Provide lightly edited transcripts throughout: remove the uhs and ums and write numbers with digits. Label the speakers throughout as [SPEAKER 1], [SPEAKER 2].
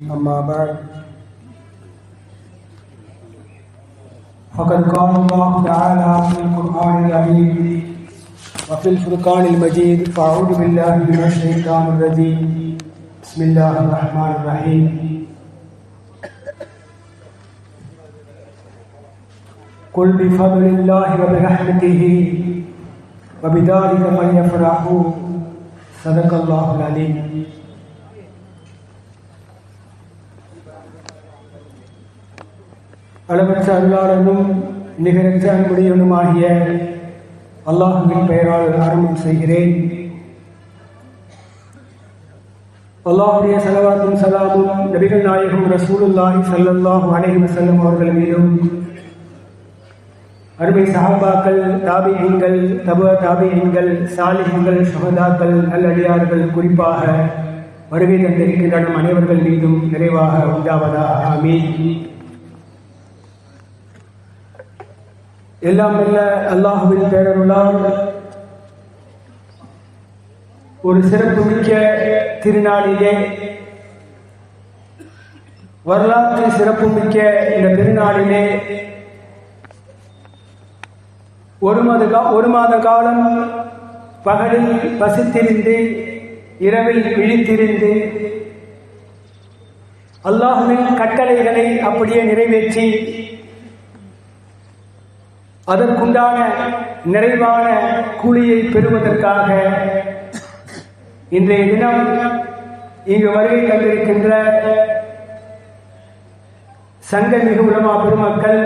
[SPEAKER 1] أما بعد فقد قال الله تعالى في القرآن العظيم وفي الفرقان المجيد فأعوذ بالله من الشيطان الرجيم بسم الله الرحمن الرحيم قل بفضل الله وبرحمته وبذلك فليفرحوا صدق الله العليم. அளவற்ற அருளாளனும் நிகரற்ற அன்புடையவனுமாகிய அல்லாஹ்வின் பெயரால் ஆரம்பம் செய்கிறேன். அல்லாஹ்வுடைய ஸலவாத்தும் ஸலாமும் நபிகள் நாயகம் ரசூலுல்லாஹி ஸல்லல்லாஹு அலைஹி வஸல்லம் அவர்கள் மீதும், அருமை சஹாபாக்கள், தாபிஈன்கள், தபு தாபிஈன்கள், சாலிஹீன்கள், ஷுஹதாக்கள், நல்லடியார்கள், குறிப்பாக வருகை தந்திருக்கின்ற நம் அனைவர்கள் மீதும் நிறைவாக உண்டாவதாக. ஆமீன். எல்லாம் வல்ல அல்லாஹ்வின் பேரருளால் ஒரு சிறப்புமிக்க திருநாளிலே, வரலாற்று சிறப்புமிக்க இந்த திருநாளிலே ஒரு மாத காலம் பகலில் பசித்திருந்து இரவில் விழித்திருந்து அல்லாஹ்வின் கட்டளைகளை அப்படியே நிறைவேற்றி அதற்குண்டான நிறைவான கூலியை பெறுவதற்காக இன்றைய தினம் இங்கு வருகை தந்திருக்கின்ற சங்கமிகு உலமா பெருமக்கள்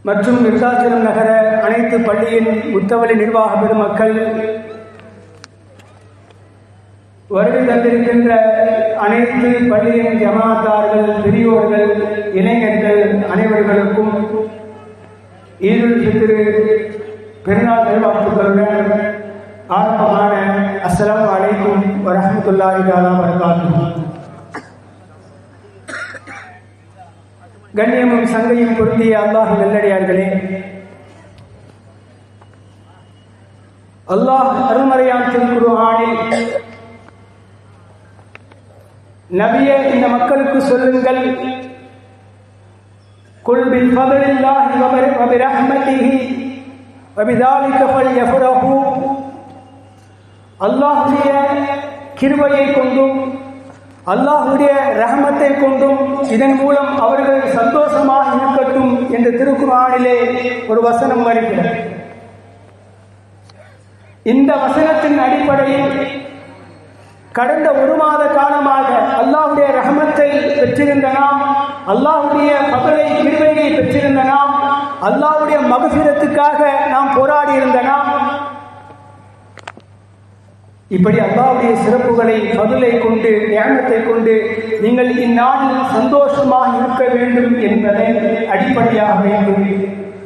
[SPEAKER 1] மற்றும் விருத்தாச்சலம் நகர அனைத்து பள்ளியின் முத்தவழி நிர்வாக பெருமக்கள், வருகை தந்திருக்கின்ற அனைத்து பள்ளியின் ஜமாத்தார்கள், பெரியோர்கள், இளைஞர்கள் அனைவர்களுக்கும் ஈதுல் ஃபித்ர் பெருநாள் நல்வாழ்த்துக்களுடன் ஆரம்பமான அஸ்ஸலாமு அலைக்கும் வரஹ்மத்துல்லாஹி தஆலா வபரகாத்துஹு. கண்ணியமும் சங்கையும் பொருந்திய அல்லாஹ் நல்லடியார்களே, அல்லாஹ் அருள்மறையான் திருக்குர்ஆனில், நபியே இந்த மக்களுக்கு சொல்லுங்கள், குல் பில் ஃபத்லில்லாஹி வ பிரஹ்மதிஹி வ பிதாலிக ஃபல்யஃப்ரஹு, அல்லாஹ்வுடைய கிருபையை கொண்டும் அல்லாஹ்வுடைய ரஹமத்தை கொண்டும் இதன் மூலம் அவர்கள் சந்தோஷமாக இருக்கட்டும் என்று திருக்குர்ஆனிலே ஒரு வசனம் வருகிறது. இந்த வசனத்தின் அடிப்படையில் கடந்த ஒரு மாத காலமாக அல்லாஹ்வுடைய ரஹமத்தை பெற்றிருந்த நாம், அல்லாஹ்வுடைய ஃபத்லை கிருபையை பெற்றிருந்த நாம், அல்லாஹ்வுடைய மக்ஃபிரத்துக்காக நாம் போராடி இருந்த நாம், இப்படி அல்லாஹ்வுடைய சிறப்புகளை, ஃபத்லை கொண்டு, நிஅமத்தை கொண்டு நீங்கள் இந்நாளில் சந்தோஷமாக இருக்க வேண்டும் என்பதை அடிப்படையாக வைத்து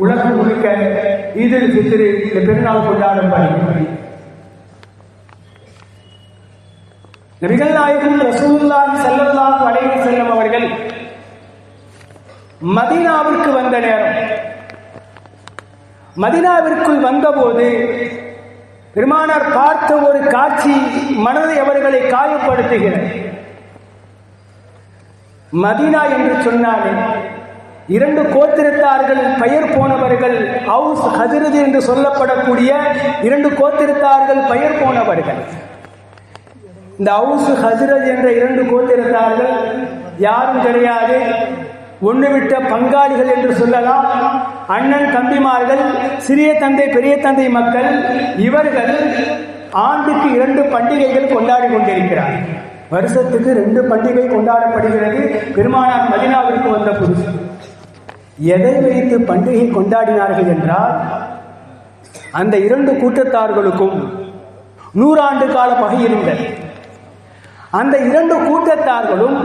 [SPEAKER 1] உலகம் முழுக்க ஈதுல் ஃபித்ர் பெருநாள் கொண்டாடப்படுகிறது. நபிகள் நாயகம் ரசூலுல்லாஹி ஸல்லல்லாஹு அலைஹி வஸல்லம் அவர்கள் மதீனாவிற்கு வந்த நேரம், மதீனாவிற்குள் வந்தபோது பெருமானார் பார்த்த ஒரு காட்சி மனதை அவர்களை காயப்படுத்துகிறது. மதீனா என்று சொன்னாலே இரண்டு கோத்திரத்தார்கள் பெயர் போனவர்கள், அவுஸ் ஹஜ்ரஜ் என்று சொல்லப்படக்கூடிய இரண்டு கோத்திரத்தார்கள் பெயர் போனவர்கள். இந்த அவுஸ் ஹஜ்ரஜ் என்ற இரண்டு கோத்திரத்தார்கள் யாரும் கிடையாது, ஒன்று விட்ட பங்காளிகள் என்று சொல்லலாம். அண்ணன் தம்பிமார்கள், சிறிய தந்தை பெரிய தந்தை மக்கள். இவர்கள் ஆண்டுக்கு 2 பண்டிகைகள் கொண்டாடி கொண்டிருக்கிறார்கள். வருஷத்துக்கு 2 பண்டிகை கொண்டாடப்படுகிறது. பெருமானார் மதீனாவிற்கு வந்த புதுசு எதை வைத்து பண்டிகை கொண்டாடினார்கள் என்றால், அந்த 2 கூட்டத்தார்களுக்கும் 100 ஆண்டு கால பகை இருந்தது. அந்த 2 கூட்டத்தார்களும்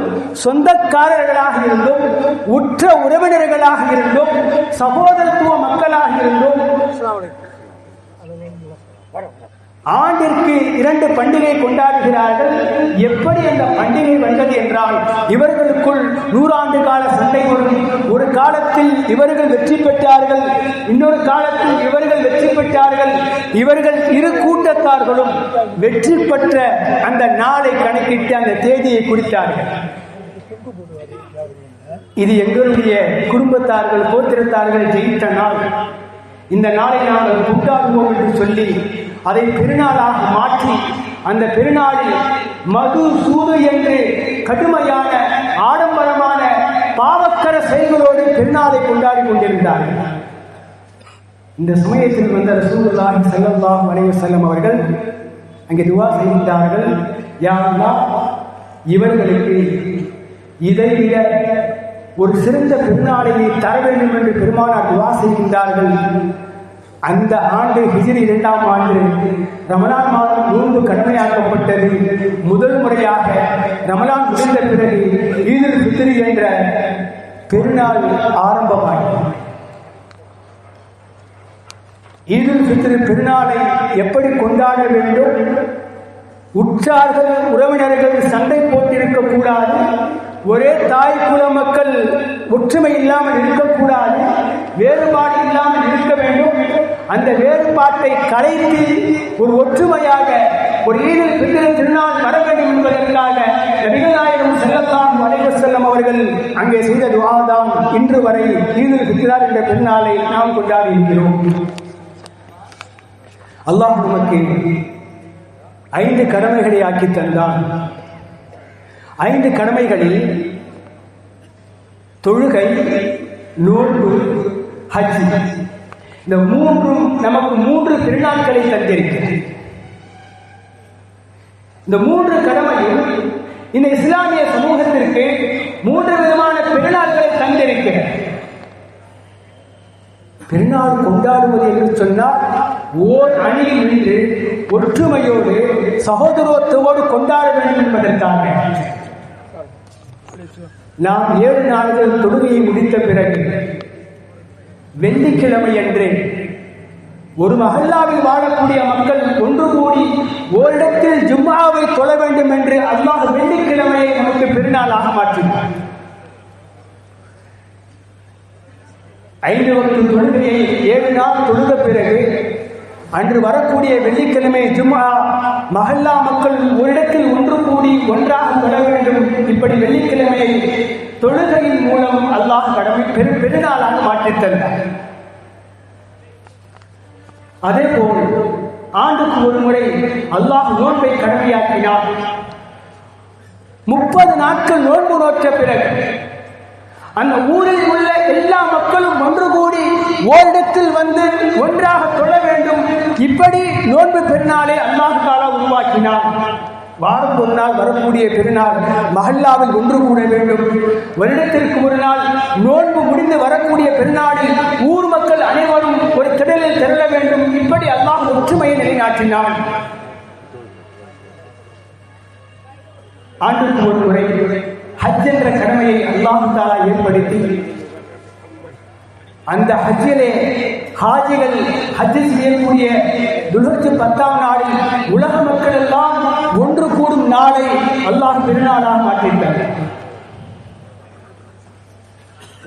[SPEAKER 1] சொந்தக்காரர்களாக இருந்தும், உற்ற உறவினர்களாக இருந்தும், சகோதரத்துவ மக்களாக இருந்தும் ஆண்டிற்கு 2 பண்டிகை கொண்டாடுகிறார்கள். எப்படி அந்த பண்டிகை வந்தது என்றால், இவர்களுக்குள் 100 ஆண்டு கால சண்டை வரும். ஒரு காலத்தில் இவர்கள் வெற்றி பெற்றார்கள், இன்னொரு காலத்தில் இவர்கள் வெற்றி பெற்றார்கள். இவர்கள் இரு கூட்டத்தார்களும் வெற்றி பெற்ற அந்த நாளை கணக்கிட்டு அந்த தேதியை குறித்தார்கள். இது எங்களுடைய குடும்பத்தார்கள் கோத்திரத்தார்கள் ஜெயித்த நாள், இந்த நாளை நாங்கள் கொண்டாடுவோம் என்று சொல்லி அதை பெருநாளாக மாற்றி அந்த பெருநாளில் மது சூது என்று கடுமையான ஆடம்பரமான பாவக்கர செயல்களோடு பெருநாளை கொண்டாடி கொண்டிருந்தார்கள். இந்த சமயத்தில் வந்த ரசூலுல்லாஹி ஸல்லல்லாஹு அலைஹி வஸல்லம் அவர்கள் அங்கே துஆ செய்தார்கள். யா அல்லாஹ், இவர்களுக்கு இதைவிட ஒரு சிறந்த பெருநாளையை தர வேண்டும் என்று பெருமானார் துஆ செய்கின்றார்கள். அந்த ஆண்டு ஹிஜ்ரி 2ஆம் ஆண்டு ரமலான் மாதம் நோன்பு கடமையாக்கப்பட்டது. முதல் முறையாக ரமலான் முடிந்த பிறகு ஈதுல் ஃபித்ர் என்ற பெருநாள் ஆரம்பமானது. ஈதுல் ஃபித்ர் பெருநாளை எப்படி கொண்டாட வேண்டும்? உற்றார்கள் உறவினர்கள் சண்டை போட்டிருக்க கூடாது, ஒரே தாய் குல மக்கள் ஒற்றுமை இல்லாமல் இருக்கக்கூடாது, வேறுபாடு இல்லாமல் இருக்க வேண்டும். அந்த வேறுபாட்டை கலைத்து ஒரு ஒற்றுமையாக ஒரு ஈதுல் ஃபித்ர் திருநாள் வர வேண்டும் என்பதற்காக நபிகள் நாயகம் ஸல்லல்லாஹு அலைஹி வஸல்லம் அவர்கள் அங்கே செய்த துஆதான் இன்று வரை ஈதுல் ஃபித்ர் என்ற பெருநாளை நாம் கொண்டாடி இருக்கிறோம். அல்லாஹ் நமக்கு 5 கடமைகளை ஆக்கி தந்தான். 5 கடமைகளில் தொழுகை, நோன்பு, ஹஜ், இந்த 3 நமக்கு 3 திருநாட்களை தந்திருக்கிறது. இந்த 3 கடமையும் இந்த இஸ்லாமிய சமூகத்திற்கு 3 விதமான பெருநாட்களை தந்திருக்கிறது. பெருநாள் கொண்டாடுவது என்று சொன்னால் ஓர் அணியில் நின்று ஒற்றுமையோடு சகோதரத்தோடு கொண்டாட வேண்டும் என்பதற்காக நாம் 7 நாள்கள் தொழுகையை முடித்த பிறகு வெள்ளிக்கிழமை அன்று ஒரு மஹல்லாவில் வாழக்கூடிய மக்கள் ஒன்று கூடி ஓரிடத்தில் ஜும்ஆவை தொழ வேண்டும் என்று அல்லாஹ் வெள்ளிக்கிழமையை நமக்கு பெருநாளாக மாற்றினார். 5 வக்து தொழுகையை 7 நாள் தொழுத பிறகு அன்று வரக்கூடிய வெள்ளிக்கிழமை ஜும்ஆ மஹல்லா மக்கள் ஓரிடத்தில் ஒன்று கூடி ஒன்றாக தொழ வேண்டும். இப்படி வெள்ளிக்கிழமையை தொழுகையின் மூலம் அல்லாஹ் கடமை பெருநாளாக மாற்றித் தந்தார். அதேபோல் ஆண்டுக்கு ஒரு முறை அல்லாஹ் நோன்பை கடமையாக்கினார். 30 நாட்கள் நோன்பு நோற்ற பிறகு அந்த ஊரில் உள்ள எல்லா மக்களும் ஒன்று கூடி ஓரிடத்தில் வந்து ஒன்றாக தொழ வேண்டும். இப்படி நோன்பு பெருநாளை அல்லாஹ் தஆலா உருவாக்கினார். வாரம் ஒரு நாள் வரக்கூடிய பெருநாள் மஹல்லாவில் ஒன்று கூட வேண்டும். வருடத்திற்கு ஒரு நாள் நோன்பு முடிந்து வரக்கூடிய பெருநாளில் ஊர் மக்கள் அனைவரும் ஒரு திடலில் திரள வேண்டும். இப்படி அல்லாஹ் ஒற்றுமையை நிலைநாட்டினான். ஆண்டுக்கு ஒரு முறை ஹஜ் என்ற கடமையை அல்லாஹ் தஆலா ஏற்படுத்தி அந்த ஹஜ்ஜிலே ஹாஜிகள் ஹஜ் செய்யக்கூடிய துல்ஹஜ் 10ஆம் நாளில் உலக மக்கள் எல்லாம் ஒன்று கூடும் நாளை அல்லாஹ் பெருநாளாக மாற்றினார்.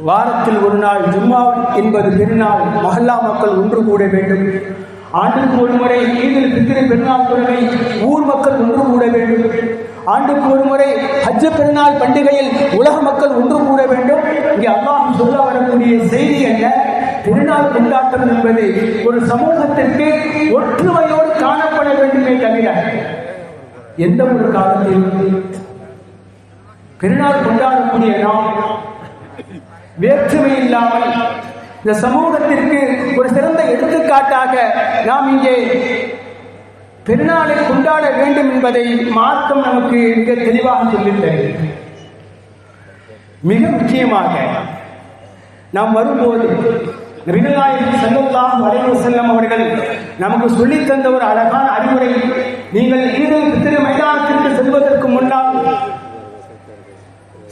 [SPEAKER 1] வாரத்தில் ஒரு நாள் ஜும்ஆ என்பது பெருநாள், மஹல்லா மக்கள் ஒன்று கூட வேண்டும். ஆண்டுக்கு ஒரு முறை ஈதுல் ஃபித்ர் பெருநாள் தொழுகை ஊர் மக்கள் ஒன்று கூட வேண்டும். ஆண்டுக்கு ஒரு முறை ஹஜ் பெருநாள் பண்டிகையில் உலக மக்கள் ஒன்று கூட வேண்டும். இங்கே அல்லாஹ் சொல்ல வரக்கூடிய செய்தி என்ன? பெருநாள் கொண்டாட்டம் என்பது ஒரு சமூகத்திற்கு ஒற்றுமையோடு காணப்பட வேண்டுமே தவிர எந்த ஒரு காலத்திலும் பெருநாள் கொண்டாடக்கூடிய நாம் வேற்றுமை இல்லாமல் இந்த சமூகத்திற்கு ஒரு சிறந்த எடுத்துக்காட்டாக நாம் இங்கே பெருநாளை கொண்டாட வேண்டும் என்பதை மார்க்கம் நமக்கு மிக தெளிவாக சொல்லித் தருகிறது. மிக முக்கியமாக நாம் வரும்போது நபிகள் நாயகம் ஸல்லல்லாஹு அலைஹி வஸல்லம் அவர்கள் நமக்கு சொல்லித் தந்த ஒரு அழகான அறிவுரை, நீங்கள் ஈதுல் ஃபித்ர் மைதானத்திற்கு செல்வதற்கு முன்னால்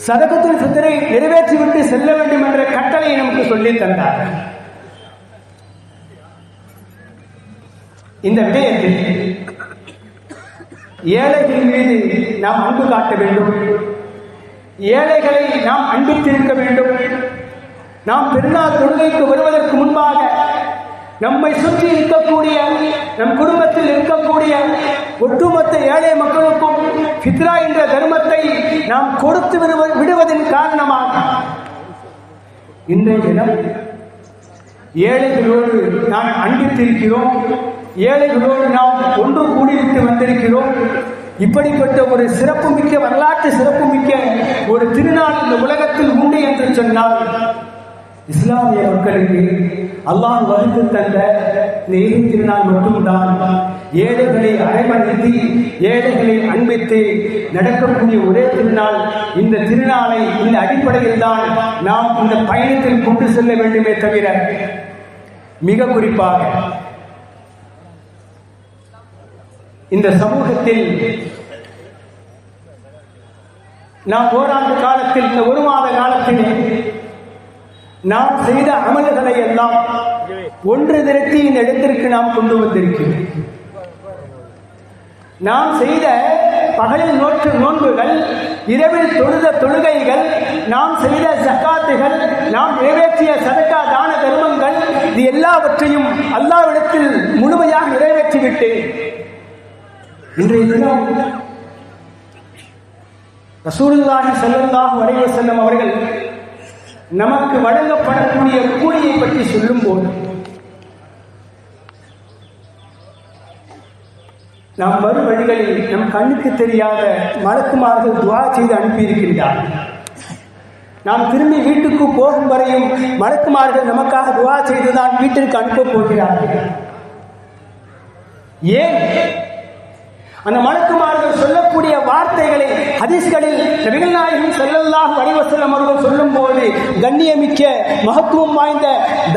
[SPEAKER 1] சதகத்துல் ஃபித்ரை நிறைவேற்றிவிட்டு செல்ல வேண்டும் என்ற கட்டளையை நமக்கு சொல்லித் தந்தார். இந்த விடயத்தில் ஏழைகள் மீது நாம் அன்பு காட்ட வேண்டும். ஏழைகளை நாம் அன்பித்திருக்க வேண்டும். நாம் பெருநாள் தொழுகைக்கு வருவதற்கு முன்பாக நம்மை சுற்றி இருக்கக்கூடிய நம் குடும்பத்தில் இருக்கக்கூடிய ஒட்டுமொத்த ஏழை மக்களுக்கும் ஃபித்ரா என்ற தர்மத்தை நாம் கொடுத்து விடுவதன் காரணமாக இன்றைய தினம் ஏழைகளோடு நாம் அன்பித்திருக்கிறோம். ஏழைகளோடு நாம் ஒன்று கூடிவிட்டு வந்திருக்கிறோம். இப்படிப்பட்ட ஒரு சிறப்புமிக்க வரலாற்று சிறப்புமிக்க ஒரு திருநாள் இந்த உலகத்தில் உண்டு என்று சொன்னால் இஸ்லாமிய மக்களுக்கு அல்லாஹ் வகுத்து தந்த இந்த ஈகை திருநாள் மட்டும்தான். ஏழைகளை அரவணைத்து ஏழைகளை அன்பித்து நடக்கக்கூடிய ஒரே திருநாள் இந்த திருநாளை இந்த அடிப்படையில் தான் நாம் இந்த பயணத்தில் கொண்டு செல்ல வேண்டுமே தவிர, மிக குறிப்பாக இந்த சமூகத்தில் நாம் ஓராண்டு காலத்தில் இந்த ஒரு மாத காலத்தில் நாம் செய்த அமல்களை எல்லாம் ஒன்று திரட்டி இந்த இடத்திற்கு நாம் கொண்டு வந்திருக்கிறோம். நாம் செய்த பகலில் நோற்று நோன்புகள், இரவில் தொழுத தொழுகைகள், நாம் செய்த ஜக்காத்துகள், நாம் நிறைவேற்றிய சதக்கா தான தர்மங்கள், இது எல்லாவற்றையும் அல்லாஹ்விடத்தில் முழுமையாக நிறைவேற்றிவிட்டு இன்றைய தினம் ரசூலுல்லாஹி ஸல்லல்லாஹு அலைஹி வஸல்லம் அவர்கள் நமக்கு வழங்கப்படக்கூடிய கூலியை பற்றி சொல்லும் போது நாம் வரும் வழிகளில் நம் கண்ணுக்கு தெரியாத மலக்குமார்கள் துஆ செய்து அனுப்பியிருக்கின்றார்கள். நாம் திரும்பி வீட்டுக்கு போகும் வரையும் மலக்குமார்கள் நமக்காக துஆ செய்துதான் வீட்டிற்கு அனுப்பப் போகிறார்கள். ஏன்? அந்த மலக்குமார்கள் சொல்லக்கூடிய வார்த்தைகளை ஹதீஸ்களில் நபிகள் நாயகம் ஸல்லல்லாஹு அலைஹி வஸல்லம் அவர்கள் சொல்லும் போது, கண்ணியமிக்க மகத்துவம் வாய்ந்த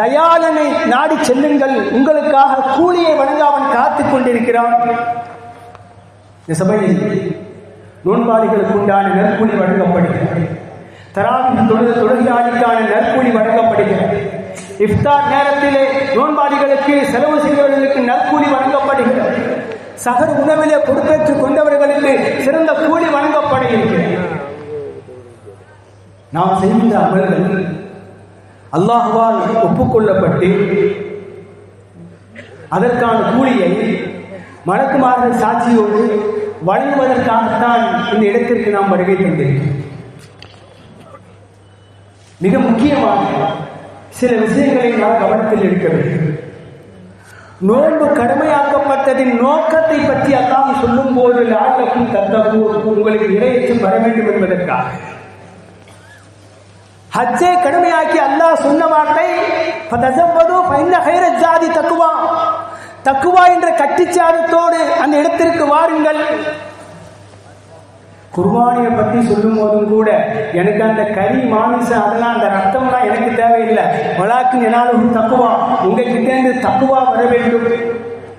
[SPEAKER 1] தயாளனை நாடி செல்லுங்கள், உங்களுக்காக கூலியை வழங்க அவன் காத்துக் கொண்டிருக்கிறான். இந்த சபையில் நோன்பாளிகளுக்கு உண்டான நற்கூலி வழங்கப்படுகிறது. தராவீஹ் தொழுகையாளிக்கான நற்கூலி வழங்கப்படுகிறது. இஃப்தார் நேரத்திலே நோன்பாளிகளுக்கு செலவு செய்தவர்களுக்கு நற்கூலி வழங்கப்படுகிறது. சகர் உணவிலே பொறுப்பேற்றுக் கொண்டவர்களுக்கு சிறந்த கூலி வழங்கப்படுகிறது. நாம் செய்கின்ற அமல்கள் அல்லாஹ்வால் ஒப்புக்கொள்ளப்பட்டு அதற்கான கூலியை மலக்குமார்கள் சாட்சியோடு வழங்குவதற்காகத்தான் இந்த இடத்திற்கு நாம் வருகை தந்திருக்கிறோம். மிக முக்கியமாக சில விஷயங்களை நாம் கவனத்தில் எடுக்க வேண்டும். நோன்பு கடமையாக்கப்பட்டதின் நோக்கத்தை பற்றி அல்லாஹ் சொல்லும் போது லஅல்லக்கும் தத்தகூன், உங்களுக்கு இறையச்சம் வர வேண்டும் என்பதற்காக. ஹஜ்ஜை கடமையாக்கி அல்லாஹ் சொன்ன வார்த்தை ஃபதஸவ்வது ஃபஇன்ன கைரல் ஜாதி தக்வா. தக்வா என்ற கட்டிச்சாரத்தோடு அந்த இடத்திற்கு வாருங்கள். குர்பானியை பற்றி சொல்லும் போதும் கூட எனக்கு அந்த கறி மாமிசம் அதெல்லாம் அந்த ரத்தம்லாம் எனக்கு தேவையில்லை. வலாக்கு என்னாலும் தக்குவா, உங்ககிட்ட இருந்து தக்குவா வர வேண்டும்.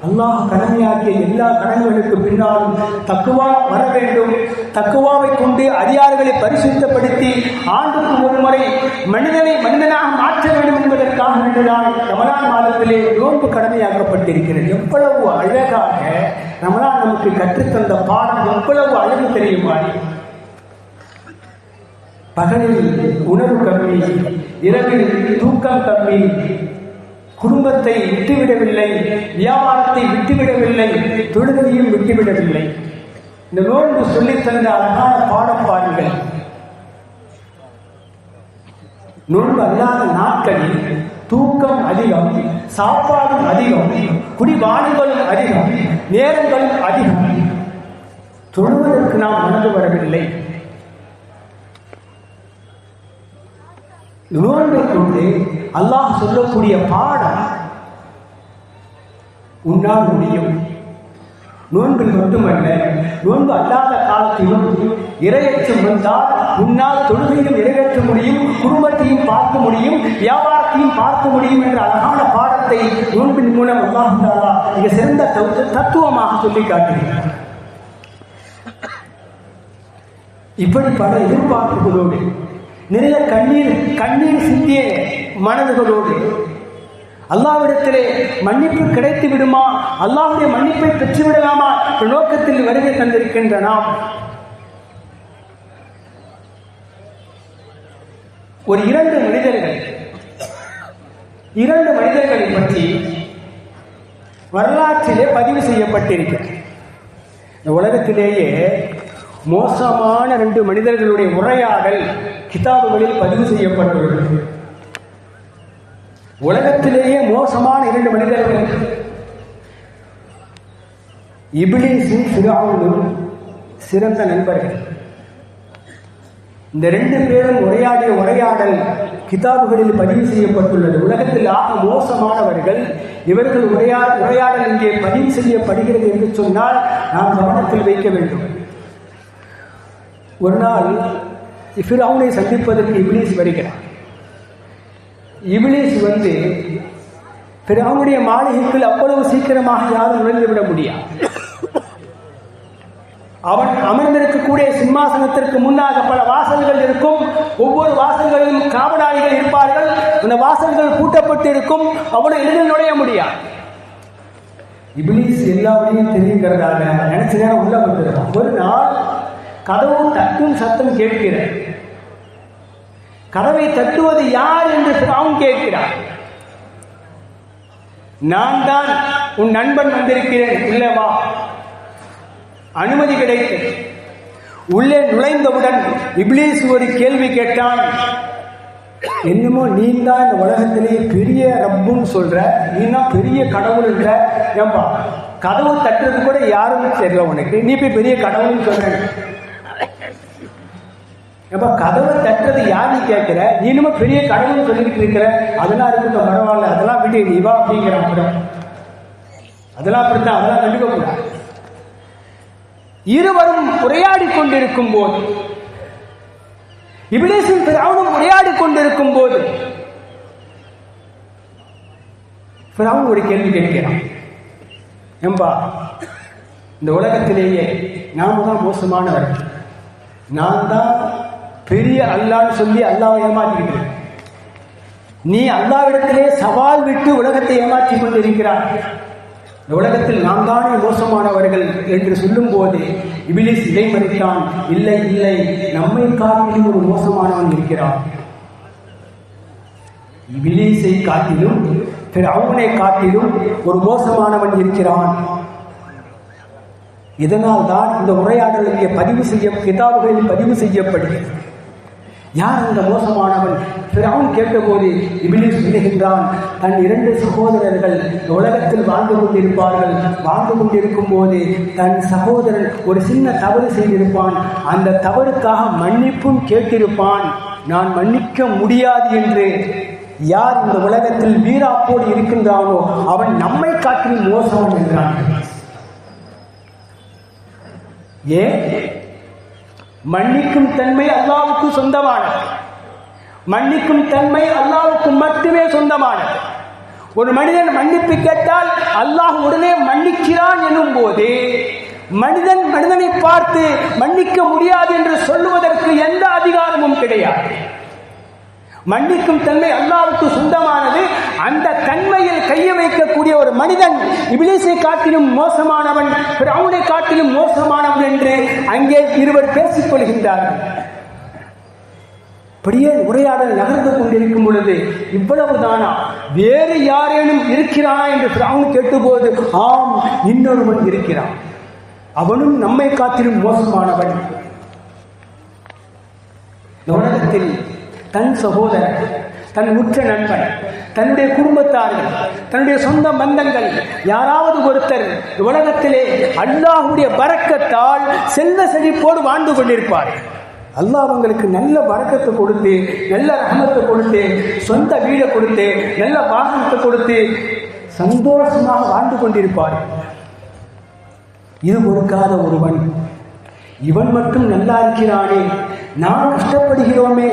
[SPEAKER 1] அல்லாஹ் கடமையாக்கிய எல்லா கடமைகளுக்கு பின்னாலும் தக்குவா வர வேண்டும். தக்குவாவை கொண்டு அதிகாரிகளை பரிசுத்தப்படுத்தி ஆண்டுக்கு ஒரு முறை மனிதனை மனிதனாக மாற்ற வேண்டும் என்பதற்காக வேண்டுதான் ரமலான் மாதத்திலே நோன்பு கடமையாக்கப்பட்டிருக்கிறது. எவ்வளவு அழகாக ரமலான் நமக்கு கற்றுத்தந்த பாடம் எவ்வளவு அழகு தெரியுமா? பகலில் உணவு கம்மி, இரவில் தூக்கம் கம்மி, குடும்பத்தை விட்டுவிடவில்லை, வியாபாரத்தை விட்டுவிடவில்லை, தொழுகையும் விட்டுவிடவில்லை. இந்த நோன்பு சொல்லித் தந்த அழகான பாடம் பாருங்கள். நோன்பு அல்லாத நாட்களில் தூக்கம் அதிகம், சாப்பாடும் அதிகம், குடிபாடுகளும் அதிகம், நேரங்களும் அதிகம். தொழுவதற்கு நாம் மனது வரவில்லை. நோன்பை கொண்டு அல்லாஹ் சொல்லக்கூடிய பாடம் உன்னால் முடியும். நோன்பில் மட்டுமல்ல, நோன்பு அல்லாத காலத்திலும் இறையச்சம் வந்தால் உன்னால் தொழுகையும் நிறைவேற்ற முடியும், குடும்பத்தையும் பார்க்க முடியும், வியாபாரத்தையும் பார்க்க முடியும் என்ற அழகான பாடத்தை நோன்பின் மூலம் அல்லாஹ் தஆலா மிக சிறந்த தத்துவமாக சொல்லி காட்டுகிறார். இப்படி பல எதிர்பார்ப்புகளோடு நிறைய கண்ணீர் சிந்திய மனதுகளோடு அல்லாஹ்விடத்திலே மன்னிப்பு கிடைத்து விடுமா, அல்லாஹ்வுடைய மன்னிப்பை பெற்று விடலாமா என்ற நோக்கத்தில் வருகை தந்திருக்கின்ற நாம் ஒரு இரண்டு மனிதர்களை பற்றி வரலாற்றிலே பதிவு செய்யப்பட்டிருக்கிறது. இந்த உலகத்திலேயே மோசமான 2 மனிதர்களுடைய உரையாடல் கிதாபுகளில் பதிவு செய்யப்பட்டுள்ளது. உலகத்திலேயே மோசமான 2 மனிதர்கள் இப்லீஸும் ஃபிரௌனும் சிறந்த நண்பர்கள். இந்த 2 பேரும் உரையாடிய உரையாடல் கிதாபுகளில் பதிவு செய்யப்பட்டுள்ளது. உலகத்தில் ஆக மோசமானவர்கள் இவர்கள் உரையாடல் இங்கே பதிவு செய்யப்படுகிறது என்று சொன்னால் நாம் கவனத்தில் வைக்க வேண்டும். ஒரு நாள் ஃபிரௌனை சந்திப்பதற்கு இப்லீஸ் வருகிறார். இப்லீஸ் ஃபிரௌனுடைய மாளிகைக்குள் அவ்வளவு சீக்கிரமாக யாரும் நுழைந்துவிட முடியாது. அவன் அமர்ந்திருக்கக்கூடிய சிம்மாசனத்திற்கு முன்னாக பல வாசல்கள் இருக்கும். ஒவ்வொரு வாசல்களிலும் காவலாளிகள் இருப்பார்கள். அந்த வாசல்கள் பூட்டப்பட்டு இருக்கும். அவ்வளவு எளிதில் நுழைய முடியாது. இப்லீஸ் எல்லாவற்றையும் தெரியுங்கிறதாக நினைச்ச நேரம் உள்ள வந்திருக்கான். ஒரு நாள் கதவு தட்டும் சத்தம் கேட்கிறார். கதவை தட்டுவது யார் என்று அவன் கேட்கிறார். நான் தான் உன் நண்பன் வந்திருக்கிறேன், இல்லவா? அனுமதி கிடைத்தது. உள்ளே நுழைந்தவுடன் இப்லீஸ் ஒரு கேள்வி கேட்டான். என்னமோ நீ தான் இந்த உலகத்திலேயே பெரிய ரப்புன்னு சொல்ற, நீ தான் பெரிய கடவுள் இல்ல, ஏன்பா கதவு தட்டுறது கூட யாரும் தெரியல உனக்கு, நீ போய் பெரிய கடவுள்னு சொல்ற. ஏப்பா கதவை தட்டுறது யாருன்னு கேட்கிற, நீ இன்னமும் பெரிய கடவுள்னு சொல்லிக்கிட்டு இருக்கிற. அதெல்லாம் இருக்கு பரவாயில்ல, அதெல்லாம் விட்டு நீ வா அப்படிங்கிற. அதெல்லாம் அப்படித்தான், அதெல்லாம் கண்டுக்க கூடாது. இருவரும் உரையாடி கொண்டிருக்கும் போது, இப்லீஸும் ஃபிரௌனும் உரையாடி கொண்டிருக்கும் போது ஃபிரௌன் ஒரு கேள்வி கேட்கிறான். ஏம்பா இந்த உலகத்திலேயே நாம தான் மோசமானவர்கள், நான் தான் பெரிய அல்லாஹ்னு சொல்லி அல்லாஹ்வை ஏமாற்றிக்கிட்டு, நீ அல்லாஹ்விடத்திலே சவால் விட்டு உலகத்தை ஏமாற்றி கொண்டிருக்கிறார். இந்த உலகத்தில் நாம் தானே மோசமானவர்கள் என்று சொல்லும் போது இப்லீஸ் இடைமறித்தான். இல்லை இல்லை, நம்மை காட்டிலும் ஒரு மோசமானவன் இருக்கிறான். இப்லீஸை காட்டிலும் ஃபிரௌனை காட்டிலும் ஒரு மோசமானவன் இருக்கிறான். இதனால் தான் இந்த உரையாடல் இங்கே கிதாபுகளில் பதிவு செய்யப்படுகிறது. யார் அந்த மோசமானவன்? ஃபிரௌன் கேட்டபோது இப்லீஸ் விடுகின்றான். தன் 2 சகோதரர்கள் உலகத்தில் வாழ்ந்து கொண்டிருக்கும் போது தன் சகோதரன் ஒரு சின்ன தவறு செய்திருப்பான். அந்த தவறுக்காக மன்னிப்பும் கேட்டிருப்பான். நான் மன்னிக்க முடியாது என்று யார் இந்த உலகத்தில் வீராப்போடு இருக்கின்றானோ அவன் நம்மை காட்டிலும் மோசம் என்றான். ஏன்? மன்னிக்கும் தன்மை அல்லாஹ்வுக்கு சொந்தமானது. மன்னிக்கும் தன்மை அல்லாஹ்வுக்கு மட்டுமே சொந்தமானது. ஒரு மனிதன் மன்னிப்பு கேட்டால் அல்லாஹ் உடனே மன்னிக்கிறான் எனும் போது மனிதனை பார்த்து மன்னிக்க முடியாது என்று சொல்லுவதற்கு எந்த அதிகாரமும் கிடையாது. மன்னிக்கும் தன்மை அல்லாஹ்வுக்கு சொந்தமானது. அந்த தன்மையில் கைய வைக்கக்கூடிய ஒரு மனிதன் இப்லீஸை காட்டிலும் மோசமானவன், ஃபிரௌனை காட்டிலும் மோசமானவன் என்று அங்கே இருவர் பேசிக் கொள்கின்றார்கள். அப்படியே உரையாடல் நகர்ந்து கொண்டிருக்கும் பொழுது இவ்வளவுதானா, வேறு யாரேனும் இருக்கிறானா என்று ஃபிரௌன் கேட்டபோது ஆம், இன்னொருவன் இருக்கிறான், அவனும் நம்மை காட்டிலும் மோசமானவன். உலகத்தில் தன் சகோதரன், தன் உற்ற நண்பன், தன்னுடைய குடும்பத்தார்கள், தன்னுடைய சொந்த பந்தங்கள் யாராவது ஒருத்தர் உலகத்திலே அல்லாஹ்வுடைய பரக்கத்தால் செல்வ செழிப்போடு வாழ்ந்து கொண்டிருப்பார். அல்லாஹ் அவங்களுக்கு நல்ல பரக்கத்தை கொடுத்து, நல்ல ரஹமத்தை கொடுத்து, சொந்த வீடை கொடுத்து, நல்ல வாகனத்தை கொடுத்து சந்தோஷமாக வாழ்ந்து கொண்டிருப்பார். இது கொடுக்காத ஒருவன், இவன் மட்டும் நல்லா இருக்கிறானே, நாம் கஷ்டப்படுகிறோமே,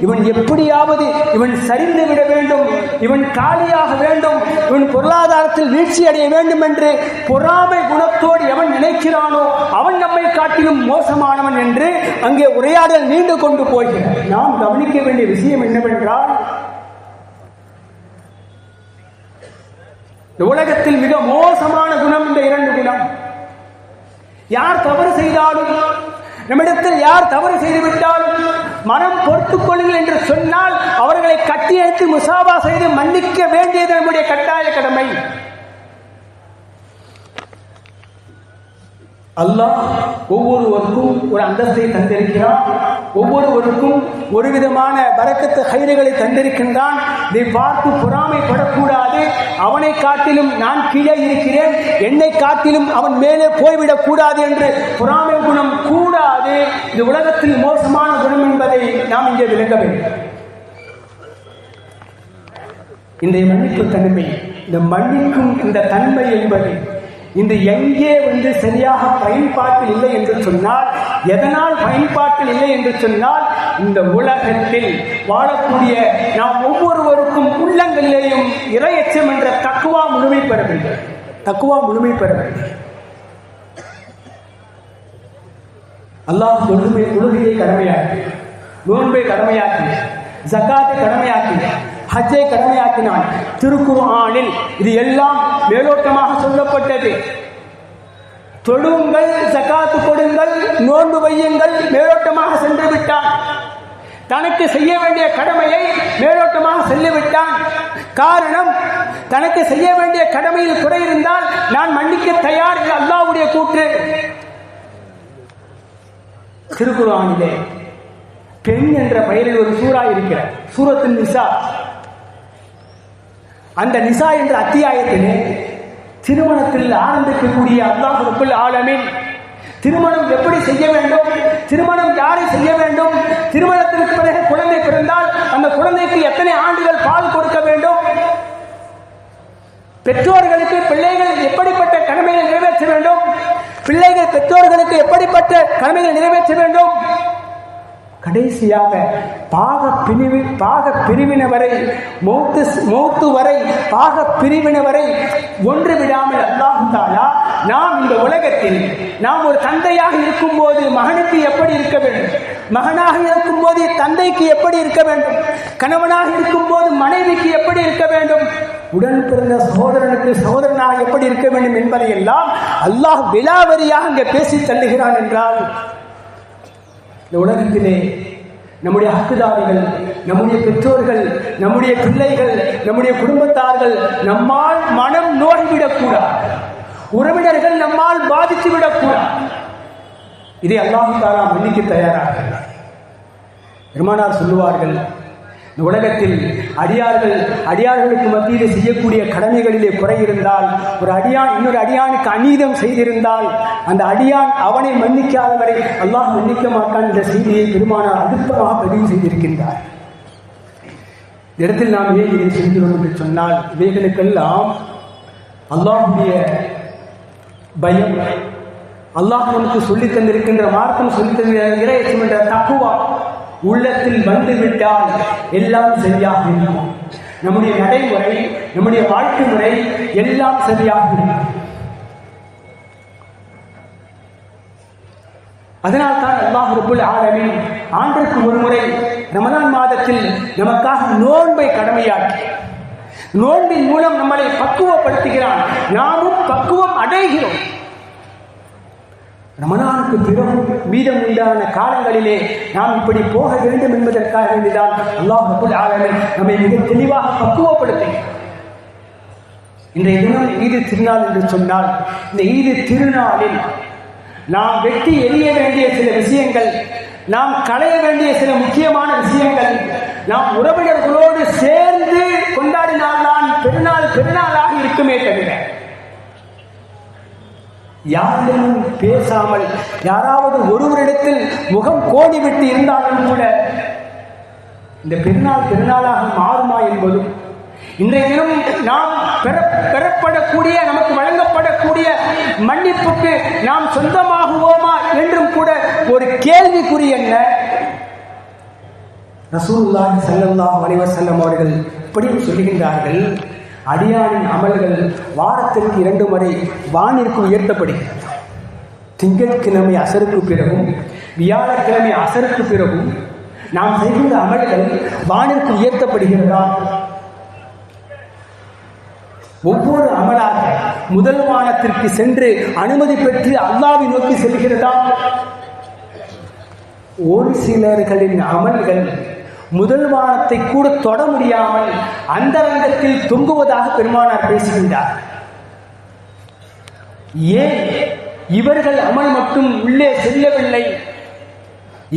[SPEAKER 1] இவன் எப்படியாவது இவன் சரிந்து விட வேண்டும், இவன் காலியாக வேண்டும், இவன் பொருளாதாரத்தில் வீழ்ச்சி அடைய வேண்டும் என்று பொறாமை குணத்தோடு எவன் நினைக்கிறானோ அவன் நம்மை காட்டிலும் மோசமானவன் என்று அங்கே உரையாடல் நீண்டு கொண்டு போகிறார். நாம் கவனிக்க வேண்டிய விஷயம் என்னவென்றால், இந்த உலகத்தில் மிக மோசமான குணம் இந்த 2 குணம். யார் தவறு செய்தாலும், நம்மிடத்தில் யார் தவறு செய்துவிட்டாலும் மனம் பொறுத்துக் கொள்ளுங்கள் என்று சொன்னால் அவர்களை கட்டி அணைத்து முசாபா செய்து மன்னிக்க வேண்டியது நம்முடைய கட்டாய கடமை. அல்லாஹ் ஒவ்வொருவருக்கும் ஒரு அந்தஸ்தை தந்திருக்கிறான், ஒவ்வொருவருக்கும் ஒரு விதமான பரக்கத்து ஹைறுகளை தந்திருக்கின்றான். இதை பார்த்து பொறாமைப்படக்கூடாது. அவனை காட்டிலும் நான் கீழே இருக்கிறேன், என்னை காட்டிலும் அவன் மேலே போய்விடக் கூடாது என்று பொறாமை குணம் கூடாது. இது உலகத்தில் மோசமான குணம் என்பதை நாம் இங்கே விளங்க வேண்டும். இன்றைய மன்னிப்பு தன்மை, இந்த மன்னிக்கும் இந்த தன்மை என்பது இன்று எங்கே சரியாக பயன்பாட்டில் இல்லை என்று சொன்னால், எதனால் பயன்பாட்டில் இல்லை என்று சொன்னால், இந்த உலகத்தில் வாழக்கூடிய நாம் ஒவ்வொருவருக்கும் உள்ளங்களிலேயும் இறையச்சம் என்ற தக்குவா முழுமை பெற வேண்டும். தக்குவா முழுமை பெற வேண்டும். அல்லாஹ் தொழுகையை கடமையாக்கி, நோன்பை கடமையாக்கி, ஜகாத்தை கடமையாக்கி, ஹஜ்ஜை கடமையாக்கினான். திருக்குர்ஆனில் இது எல்லாம் மேலோட்டமாக சொல்லப்பட்டது. தொழுங்கள், ஜகாத்து கொடுங்கள், நோன்பு வையுங்கள் மேலோட்டமாக சென்று விட்டான். தனக்கு செய்ய வேண்டிய கடமையை மேலோட்டமாக சொல்லிவிட்டான். காரணம், தனக்கு செய்ய வேண்டிய கடமையில் குறை இருந்தால் நான் மன்னிக்க தயார் என்று அல்லாஹ்வுடைய கூற்று. திருக்குர்ஆனிலே பெண் என்ற பெயரில் ஒரு சூரா இருக்கிறார், சூரத்துன் நிசா. அந்த நிசா என்ற அத்தியாயத்திலே திருமணத்தில் ஆரம்பிக்கக்கூடிய அல்லாஹ் ரப்பல் ஆலமீன் திருமணம் எப்படி செய்ய வேண்டும், திருமணம் யாரை செய்ய வேண்டும், திருமணத்திற்கு பிறகு குழந்தை பிறந்தால் அந்த குழந்தைக்கு எத்தனை ஆண்டுகள் பால் கொடுக்க வேண்டும், பெற்றோர்களுக்கு பிள்ளைகள் எப்படிப்பட்ட கடமைகளை நிறைவேற்ற வேண்டும், பிள்ளைகள் பெற்றோர்களுக்கு எப்படிப்பட்ட கடமைகளை நிறைவேற்ற வேண்டும், கடைசியாக பாக பிரிவினவரை மௌத்து வரை பாக பிரிவினவரை ஒன்று விடாமல் அல்லாஹ் தஆலா நாம் இந்த உலகத்தில் நாம் ஒரு தந்தையாக இருக்கும் போது மகனுக்கு எப்படி இருக்க வேண்டும், மகனாக இருக்கும் போது தந்தைக்கு எப்படி இருக்க வேண்டும், கணவனாக இருக்கும் போது மனைவிக்கு எப்படி இருக்க வேண்டும், உடன் பிறந்த சகோதரனுக்கு சகோதரனாக எப்படி இருக்க வேண்டும் என்பதை எல்லாம் அல்லாஹ் விலாவரியாக இங்கே பேசி தள்ளுகிறான். என்றால் இந்த உலகத்திலே நம்முடைய ஹக்குதாரிகள், நம்முடைய பெற்றோர்கள், நம்முடைய பிள்ளைகள், நம்முடைய குடும்பத்தார்கள் நம்மால் மனம் நோய்விடக்கூடாது, உறவினர்கள் நம்மால் பாதித்து விடக்கூடாது. இதை அல்லாஹ் தஆலா மன்னிக்க தயாராக. பெருமானார் சொல்லுவார்கள், இந்த உலகத்தில் அடியார்களுக்கு மத்தியில் செய்யக்கூடிய கடமைகளிலே குறை இருந்தால், ஒரு அடியான் இன்னொரு அடியானுக்கு அநீதம் செய்திருந்தால் அந்த அடியான் அவனை மன்னிக்காதவரை அல்லாஹ் மன்னிக்க மாட்டான் என்ற செய்தியை பெருமானார் அழுத்தமாக பதிவு செய்திருக்கின்றார். இந்த இடத்தில் நாம் ஏன் இதை செய்கிறோம் என்று சொன்னால், இவைகளுக்கெல்லாம் அல்லாஹ்வுடைய பயம், அல்லாஹ் நமக்கு சொல்லித் தந்திருக்கின்ற மார்க்கம், சொல்லித் தந்திருக்கிற இறையச்சம் என்ற தக்குவா உள்ளத்தில் வந்துவிட்டால் எல்லாம் சரியாக இருக்கும். நம்முடைய நடைமுறை, நம்முடைய வாழ்க்கை முறை எல்லாம் சரியாக இருக்கும். அதனால்தான் அல்லாஹ் ரப்பல் ஆலமீன் ஆண்டுக்கு ஒரு முறை ரமலான் மாதத்தில் நமக்காக நோன்பை கடமையாக்கி, நோன்பின் மூலம் நம்மளை பக்குவப்படுத்துகிறான். நாமும் பக்குவம் அடைகிறோம். ரமலானுக்கு பிறகு மீதம் உண்டான காலங்களிலே நாம் இப்படி போக வேண்டும் என்பதற்காக வேண்டிதான் அல்லாஹ் ரப்பல் ஆலமீன் நம்மை மிக தெளிவாக பக்குவப்படுத்துகிறார். இன்றைய தினம் ஈது திருநாள் என்று சொன்னால், இந்த ஈது திருநாளில் நாம் வெட்டி எறிய வேண்டிய சில விஷயங்கள், நாம் களைய வேண்டிய சில முக்கியமான விஷயங்கள், நாம் உறவினர்களோடு சேர்ந்து கொண்டாடினால்தான் பெருநாளாக இருக்குமே தவிர, யாரிடமும் பேசாமல் யாராவது ஒருவரிடத்தில் முகம் கோடி விட்டு இருந்தாலும் கூட இந்த பெருநாளாக மாறுமா என்பதும், இன்றைய தினம் நாம் பெறப்படக்கூடிய, நமக்கு வழங்கப்படக்கூடிய மன்னிப்புக்கு நாம் சொந்தமாகுவோமா என்றும் கூட ஒரு கேள்விக்குறி. என்ன ரசூலுல்லாஹி ஸல்லல்லாஹு அலைஹி வஸல்லம் அவர்கள் இப்படி சொல்லுகின்றார்கள், அடியானின் அமல்கள் வாரத்திற்கு 2 முறை வானிற்கு உயர்த்தப்படுகிறது. திங்கட்கிழமை அசருக்கு பிறகும் வியாழக்கிழமை அசருக்கு பிறகும் நாம் செய்கின்ற அமல்கள் வானிற்கு உயர்த்தப்படுகிறதா? ஒவ்வொரு அமலாக முதல் வானத்திற்கு சென்று அனுமதி பெற்று அல்லாஹ்வை நோக்கி செல்கிறதா? ஒரு சிலர்களின் அமல்கள் முதல் வானத்தை கூட தொட முடியாமல் அந்தரங்கத்தில் தொங்குவதாக பெருமானார் பேசுகின்றார். ஏன் இவர்கள் அமல் மட்டும் உள்ளே செல்லவில்லை?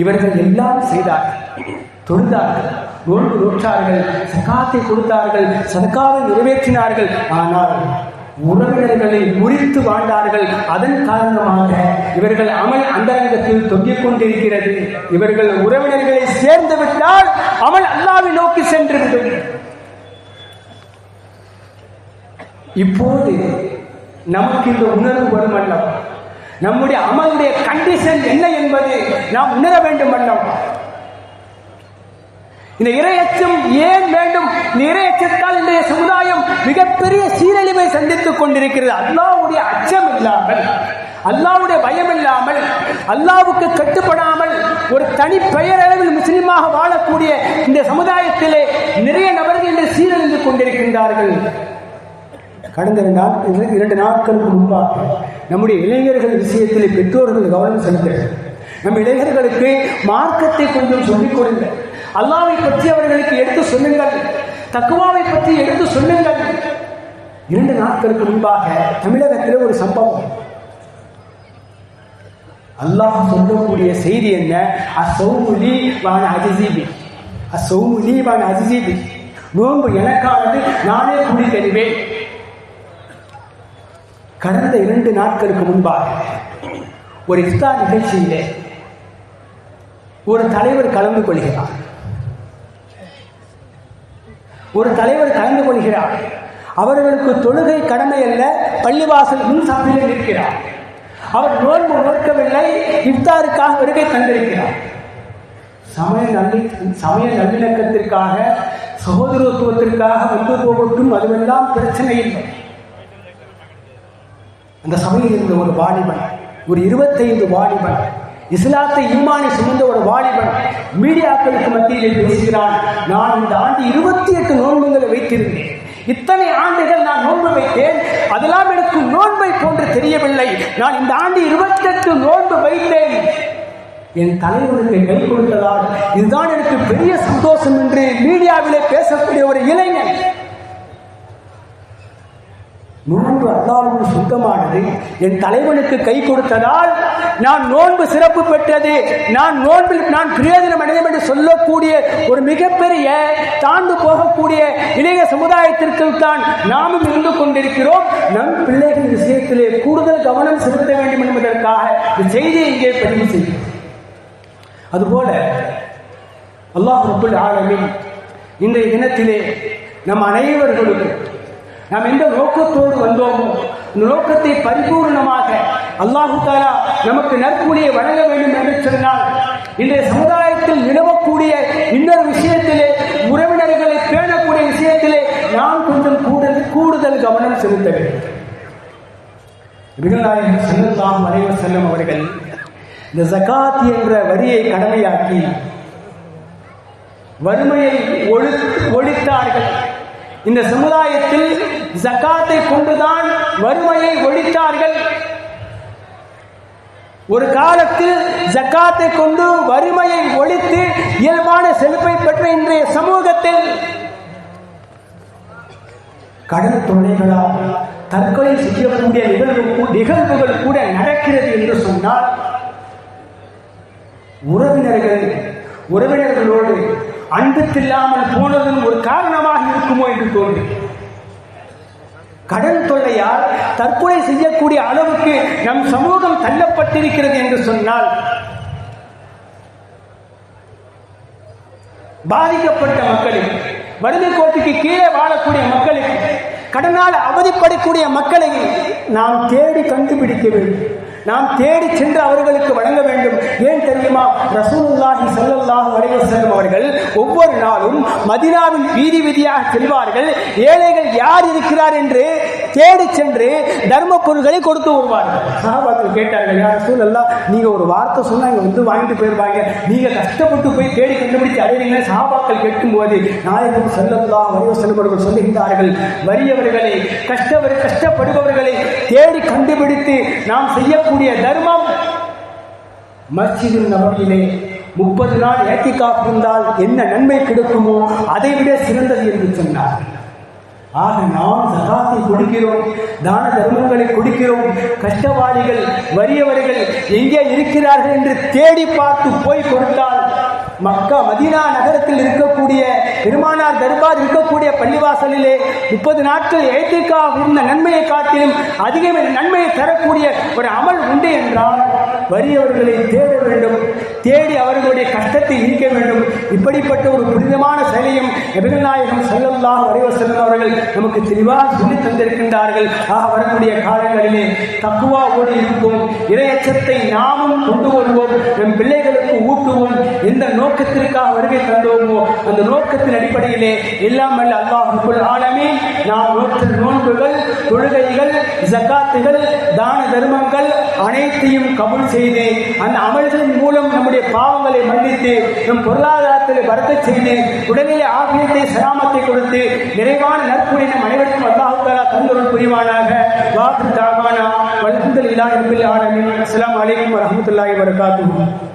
[SPEAKER 1] இவர்கள் எல்லாம் செய்தார்கள், தொழுதார்கள், நோன்பு நோற்றார்கள், சகாத்தை கொடுத்தார்கள், சதகாவை நிறைவேற்றினார்கள். ஆனால் உறவினர்களை முறித்து வாழ்ந்தார்கள். அதன் காரணமாக இவர்கள் அமல் அந்தரங்கத்தில் தொங்கிக் கொண்டிருக்கிறது. இவர்கள் உறவினர்களை சேர்ந்து விட்டால் அமல் அல்லாஹ்வை நோக்கி சென்றுவிடும். இப்போது நமக்கு இந்த உணர்வு வரும் அல்லவா? நம்முடைய அமலுடைய கண்டிஷன் என்ன என்பது நாம் உணர வேண்டும் அல்லவா? இந்த இறையச்சம் ஏன் வேண்டும்? இந்த இறையச்சத்தால் இன்றைய சமுதாயம் மிகப்பெரிய சீரழிவை சந்தித்துக் கொண்டிருக்கிறது. அல்லாஹ்வுடைய அச்சம் இல்லாமல், அல்லாஹ்வுடைய பயம் இல்லாமல், அல்லாஹ்வுக்கு கட்டுப்படாமல் ஒரு தனி பெயரளவில் முஸ்லிமாக வாழக்கூடிய இந்த சமுதாயத்திலே நிறைய நபர்கள் இன்று சீரழிந்து கொண்டிருக்கின்றார்கள். கடந்த 2 நாட்களுக்கு முன்பாக நம்முடைய இளைஞர்கள் விஷயத்தில் பெற்றோர்கள் கவனம் செலுத்த, நம் இளைஞர்களுக்கு மார்க்கத்தை கொஞ்சம் சொல்லிக் கொடுங்கள், அல்லாஹ்வை பற்றி அவர்களுக்கு எடுத்து சொல்லுங்கள், தக்வாவை பற்றி எடுத்து சொல்லுங்கள். 2 நாட்களுக்கு முன்பாக தமிழகத்தில் ஒரு சம்பவம். அல்லாஹ் சொல்லக்கூடிய செய்தி என்ன? அஸ்ஸௌமுலி வான அஜிசிபி, அஸ்ஸௌமுலி வான அஜிசிபி, நோன்பு எனக்கானது, நானே கூலி தருவேன். கடந்த 2 நாட்களுக்கு முன்பாக ஒரு இஃப்தார் நிகழ்ச்சியிலே ஒரு தலைவர் கலந்து கொள்கிறார். அவர்களுக்கு தொழுகை கடமை அல்ல, பள்ளிவாசல் முன் சாப்பில் நிற்கிறார். அவர் நோன்பு நோக்கவில்லை, இஃப்தாருக்காக வருகை தந்திருக்கிறார். சமய நல்லிணக்கத்திற்காக, சகோதரத்துவத்திற்காக வந்து போகட்டும், அதுவெல்லாம் பிரச்சனை இல்லை. அந்த சபையில் இருந்த ஒரு வாலிபன், ஒரு 25 வாலிபன், இஸ்லாத்தை ஈமானை சுமந்த ஒரு வாலிபன் மீடியாக்களுக்கு மத்தியிலே பேசுகிறான். நான் இந்த ஆண்டு 28 நோன்புகளை வைத்திருந்தேன், இத்தனை ஆண்டுகள் நான் நோன்பு வைத்தேன், அதெல்லாம் எனக்கு நோன்பை போன்று தெரியவில்லை. நான் இந்த ஆண்டு 28 நோன்பு வைத்தேன், என் தலைவருக்கு கை கொடுத்ததால் இதுதான் எனக்கு பெரிய சந்தோஷம் என்று மீடியாவிலே பேசக்கூடிய ஒரு இளைஞன். நோன்பு அல்லாஹ்வுக்கு சொந்தமானது, என் தலைவனுக்கு கை கொடுத்ததால் நான் நோன்பு சிறப்பு பெற்றது, நான் நோன்பில் நான் பிரயோஜனம் அடையும் என்று சொல்லக்கூடிய ஒரு மிகப்பெரிய தாழ்ந்து போகக்கூடிய இளைய சமுதாயத்திற்கு தான் நாமும் இருந்து கொண்டிருக்கிறோம். நம் பிள்ளைகள் விஷயத்திலே கூடுதல் கவனம் செலுத்த வேண்டும் என்பதற்காக இந்த செய்தியை இங்கே பதிவு செய்யும். அதுபோல அல்லாஹ் ரப்புல் ஆலமீன் இன்றைய தினத்திலே நம் அனைவர்களுக்கு நாம் எந்த நோக்கத்தோடு வந்தோமோ இந்த நோக்கத்தை பரிபூர்ணமாக அல்லாஹ் தஆலா நமக்கு நற்கூலியை வழங்க வேண்டும் என்று சொன்னால், இன்றைய சமுதாயத்தில் நிலவக்கூடிய இன்னொரு விஷயத்திலே, உறவினர்களை பேணக்கூடிய விஷயத்திலே நாம் கொஞ்சம் கூடுதல் கவனம் செலுத்த வேண்டும். நபிகள் ஸல்லல்லாஹு அலைஹி வஸல்லம் அவர்கள் இந்த ஜகாத் என்ற வரியை கடமையாக்கி வறுமையை ஒழித்தார்கள். இந்த சமுதாயத்தில் ஜகாத்தை கொண்டுதான் வறுமையை ஒழித்தார்கள். ஒரு காலத்தில் ஜகாத்தை கொண்டு வறுமையை ஒழித்து இயல்பான செழிப்பை பெற்ற இன்றைய சமூகத்தில் கடன் தொல்லைகளால் தற்கொலை செய்யக்கூடிய நிகழ்வுகள் கூட நடக்கிறது என்று சொன்னால், உறவினர்களோடு அன்புத்தில்லாமல் போனதும் ஒரு காரணமாக இருக்குமோ என்று தோன்றி, கடன் தொல்லையால் தற்கொலை செய்யக்கூடிய அளவுக்கு நம் சமூகம் தள்ளப்பட்டிருக்கிறது என்று சொன்னால், பாதிக்கப்பட்ட மக்களுக்கு, வறுமை கோட்டுக்கு கீழே வாழக்கூடிய மக்களுக்கு, கடனால் அவதிப்படக்கூடிய மக்களை நாம் தேடி கண்டுபிடிக்க வேண்டும், நாம் தேடி சென்று அவர்களுக்கு வழங்க வேண்டும். ஏன் தெரியுமா? ரசூலுல்லாஹி ஸல்லல்லாஹு அலைஹி வஸல்லம் அவர்கள் ஒவ்வொரு நாளும் மதீனாவில் வீதி வீதியாக செல்வார்கள். ஏழைகள் யார் இருக்கிறார் என்று தேடி சென்று தர்ம பொருள்களை கொடுத்து வருவார்கள். சஹாபாக்கள் கேட்டார்கள், யா ரசூலல்லாஹ், நீங்க ஒரு வார்த்தை சொன்னா இங்க வந்து வாங்கிட்டு போயிருவாங்க, நீங்க கஷ்டப்பட்டு போய் தேடி கண்டுபிடிச்சு அடைவீங்க. சஹாபாக்கள் கேட்கும் போது நாயகம் ஸல்லல்லாஹு அலைஹி வஸல்லம் அவர்கள் சொல்லுகின்றார்கள், வறியவர்களை கஷ்டப்படுபவர்களை தேடி கண்டுபிடித்து நாம் செய்யக்கூடிய தர்மம் மஸ்ஜிது நபவியிலே 30 நாள் இஅ்திகாஃப் இருந்தால் என்ன நன்மை கிடைக்குமோ அதை விட சிறந்தது என்று சொன்னார். ஆக நாம் ஜகாத்தை கொடுக்கிறோம், தான தர்மங்களை கொடுக்கிறோம். கஷ்டவாளிகள் வறியவர்கள் எங்கே இருக்கிறார்கள் என்று தேடி பார்த்து போய் கொடுத்தால் மக்கா மதீனா நகரத்தில் இருக்கக்கூடிய பெருமானார் தர்பார் இருக்கக்கூடிய பள்ளிவாசலிலே 30 நாட்கள் இஅ்திகாஃப் இருந்த நன்மையை காட்டிலும் அதிக நன்மையை தரக்கூடிய ஒரு அமல் உண்டு என்றால் வறியவர்களை தேட வேண்டும், தேடி அவர்களுடைய கஷ்டத்தை நீக்க வேண்டும். இப்படிப்பட்ட ஒரு புனிதமான செயலையும் நபிகள் நாயகம் ஸல்லல்லாஹு அலைஹி வஸல்லம் அவர்கள் நமக்கு தெளிவாக சொல்லி தந்திருக்கின்றார்கள். ஆக வரக்கூடிய காலங்களிலே தக்வாவோடு இருப்போம், இறையச்சத்தை நாமும் கொண்டு வருவோம், நம் பிள்ளைகளுக்கு ஊட்டுவோம். எந்த நோக்கத்திற்காக வருகை தந்தோமோ அந்த நோக்கத்தின் அடிப்படையிலே எல்லாம் வல்ல அல்லாஹ் ரப்பல் ஆலமீன் நாம் நோற்ற நோன்புகள், தொழுகைகள், ஜகாத்துகள், தான தர்மங்கள் அனைத்தையும் கபூல் செய்து அந்த அமல்களின் மூலம் நம்முடைய பாவங்களை மன்னித்து நம் பொருளாதாரத்தில் பரக்கத் செய்து உடலிலே ஆபியத்தை சலாமத்தை கொடுத்து நிறைவான நற்கூலினை நம் அனைவருக்கும் அல்லாஹ் தஆலா தந்தருள் புரிவானாக. வாஹிரு தஅவானா வல்ஹம்துலில்லாஹி ரப்பில் ஆலமீன். அஸ்ஸலாமு அலைக்கும் வரஹ்மத்துல்லாஹி வபரகாத்துஹு.